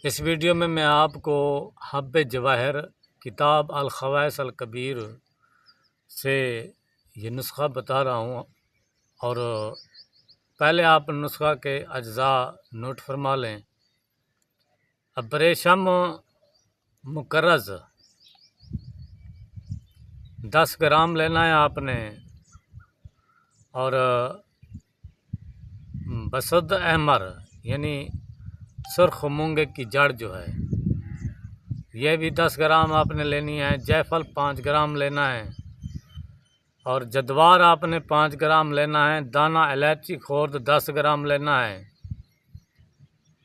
इस वीडियो में मैं आपको हब्बे जवाहिर किताब अल-ख़वाइस अल-कबीर से ये नुस्ख़ा बता रहा हूँ। और पहले आप नुस्ख़ा के अज्ज़ा नोट फरमा लें। अब्रेशम मुकर्रज़ 10 ग्राम लेना है आपने। और बसद अहमर यानी सुर्ख मूंगे की जड़ जो है यह भी 10 ग्राम आपने लेनी है। जायफल 5 ग्राम लेना है। और जद्वार आपने 5 ग्राम लेना है। दाना इलायची खोर्द 10 ग्राम लेना है।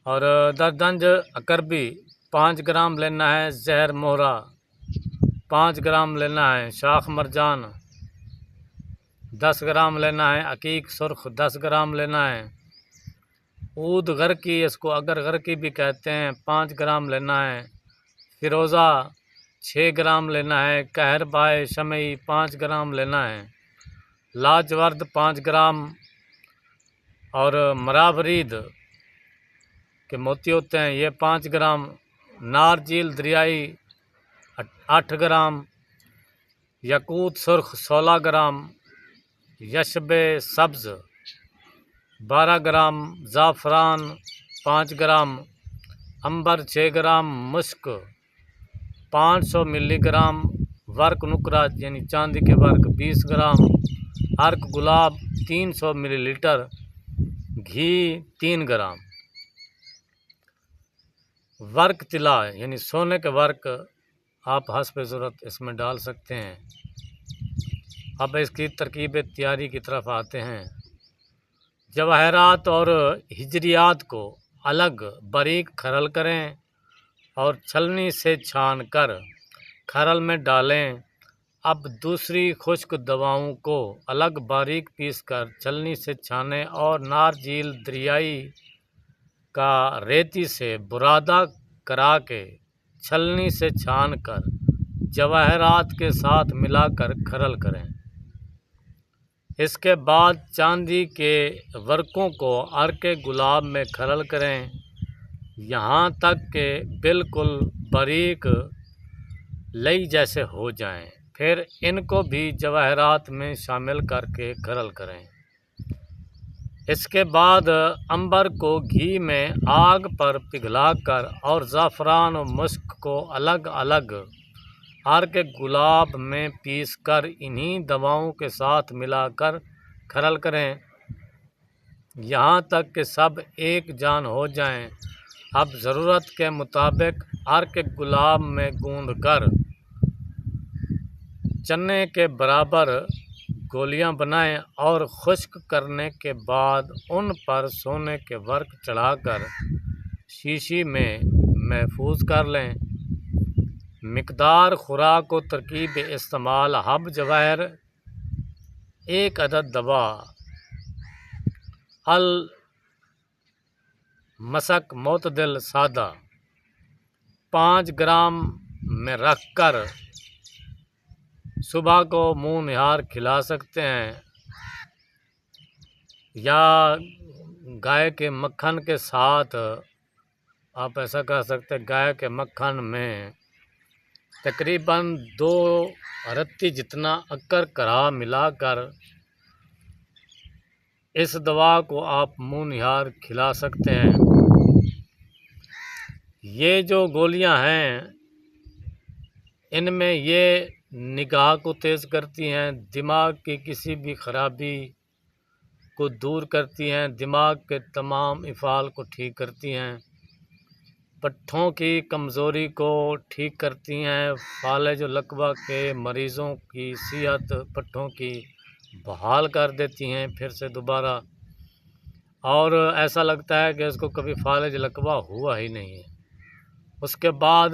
और दरदंज अकरबी 5 ग्राम लेना है। जहर मोहरा 5 ग्राम लेना है। शाख मरजान 10 ग्राम लेना है। अकीक सुर्ख 10 ग्राम लेना है। ऊद घर की, इसको अगर घर की भी कहते हैं, 5 ग्राम लेना है। फिरोज़ा 6 ग्राम लेना है। कहर बाय शमई 5 ग्राम लेना है। लाजवर्द 5 ग्राम। और मरावरीद के मोती होते हैं ये 5 ग्राम। नारजील दरियाई 8 ग्राम। यकूत सुर्ख 16 ग्राम। यशबे सब्ज़ 12 ग्राम। ज़ाफ़रान 5 ग्राम। अंबर 6 ग्राम। मुश्क 500 मिलीग्राम। वर्क नुकरा यानी चांदी के वर्क 20 ग्राम। अर्क गुलाब 300 मिलीलीटर। घी 3 ग्राम। वर्क तिला यानी सोने के वर्क आप हस्ब ज़रूरत इसमें डाल सकते हैं। अब इसकी तरकीब तैयारी की तरफ आते हैं। जवाहरात और हिजरियात को अलग बारीक खरल करें और छलनी से छान कर खरल में डालें। अब दूसरी खुश्क दवाओं को अलग बारीक पीस कर छलनी से छानें और नारजील दरियाई का रेती से बुरादा करा के छलनी से छान कर जवाहरात के साथ मिलाकर खरल करें। इसके बाद चांदी के वर्कों को अर्के गुलाब में खरल करें यहाँ तक कि बिल्कुल बारीक लई जैसे हो जाएं। फिर इनको भी जवाहरात में शामिल करके खरल करें। इसके बाद अंबर को घी में आग पर पिघलाकर और ज़ाफ़रान और मुश्क को अलग अलग अर्के गुलाब में पीसकर इन्हीं दवाओं के साथ मिलाकर खरल करें यहाँ तक कि सब एक जान हो जाएं। अब ज़रूरत के मुताबिक अर्क गुलाब में गूंद कर चने के बराबर गोलियां बनाएं और खुश्क करने के बाद उन पर सोने के वर्क चढ़ाकर शीशी में महफूज कर लें। मिकदार खुराक व तरकीब इस्तेमाल हब जवाहर 1 अदद दवा अल मसक मोतदिल सादा 5 ग्राम में रखकर सुबह को मुँह निहार खिला सकते हैं या गाय के मक्खन के साथ आप ऐसा कर सकते हैं। गाय के मक्खन में तकरीबन 2 रत्ती जितना अक्कर करा मिलाकर इस दवा को आप मुँह निहार खिला सकते हैं। ये जो गोलियां हैं इनमें ये निगाह को तेज़ करती हैं, दिमाग की किसी भी ख़राबी को दूर करती हैं, दिमाग के तमाम इफ़ाल को ठीक करती हैं, पट्ठों की कमज़ोरी को ठीक करती हैं, फालज और लकवा के मरीज़ों की सेहत पट्ठों की बहाल कर देती हैं फिर से दोबारा। और ऐसा लगता है कि इसको कभी फालज लकवा हुआ ही नहीं है। उसके बाद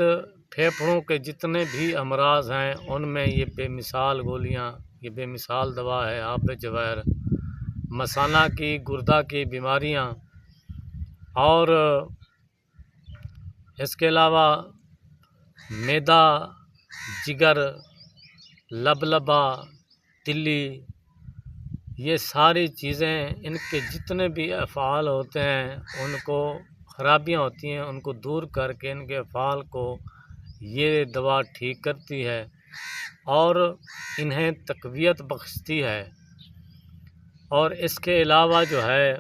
फेफड़ों के जितने भी अमराज हैं उनमें ये बेमिसाल गोलियां, ये बेमिसाल दवा है हब्बे जवाहिर। मसाना की, गुर्दा की बीमारियां और इसके अलावा मैदा, जिगर, लबलबा, तिल्ली, ये सारी चीज़ें इनके जितने भी अफ़ाल होते हैं उनको ख़राबियाँ होती हैं उनको दूर करके इनके फाल को ये दवा ठीक करती है और इन्हें तक़वियत बख्शती है। और इसके अलावा जो है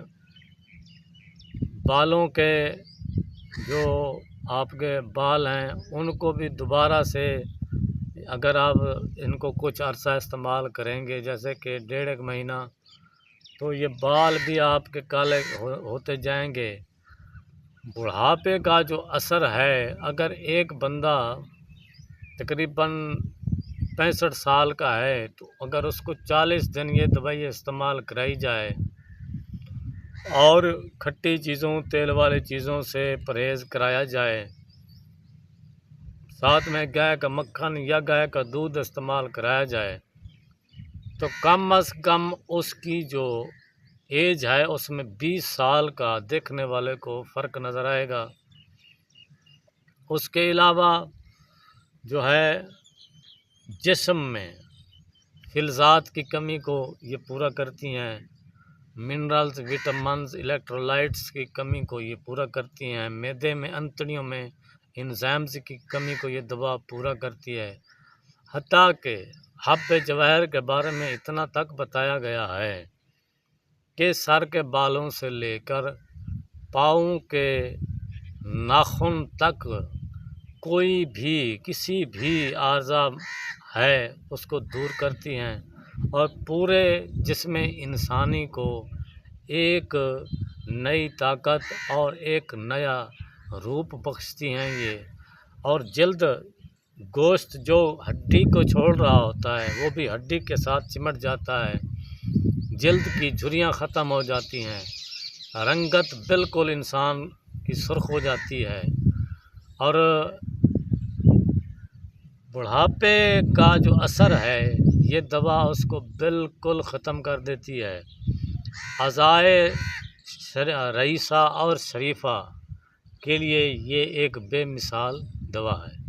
बालों के जो आपके बाल हैं उनको भी दोबारा से अगर आप इनको कुछ अरसा इस्तेमाल करेंगे जैसे कि 1.5 महीना, तो ये बाल भी आपके काले होते जाएंगे। बुढ़ापे का जो असर है, अगर एक बंदा तकरीबन 65 साल का है तो अगर उसको 40 दिन ये दवाई इस्तेमाल कराई जाए और खट्टी चीज़ों तेल वाली चीज़ों से परहेज़ कराया जाए, साथ में गाय का मक्खन या गाय का दूध इस्तेमाल कराया जाए, तो कम अज़ कम उसकी जो एज है उसमें 20 साल का देखने वाले को फ़र्क नज़र आएगा। उसके अलावा जो है जिस्म में फ़िलज़ात की कमी को ये पूरा करती हैं, मिनरल्स, विटामिन्स, इलेक्ट्रोलाइट्स की कमी को ये पूरा करती हैं, मैदे में अंतड़ियों में एंजाइम्स की कमी को ये दवा पूरा करती है। हत्ता कि हब्बे जवाहिर के बारे में इतना तक बताया गया है कि सर के बालों से लेकर पाँव के नाखून तक कोई भी किसी भी आर्ज़ा है उसको दूर करती हैं और पूरे जिस्म इंसानी को एक नई ताकत और एक नया रूप बख्शती हैं ये। और जल्द गोश्त जो हड्डी को छोड़ रहा होता है वो भी हड्डी के साथ चिमट जाता है, जल्द की झुर्रियाँ ख़त्म हो जाती हैं, रंगत बिल्कुल इंसान की सुर्ख हो जाती है और बुढ़ापे का जो असर है ये दवा उसको बिल्कुल ख़त्म कर देती है। अज़ाए रईसा और शरीफ़ा के लिए ये एक बेमिसाल दवा है।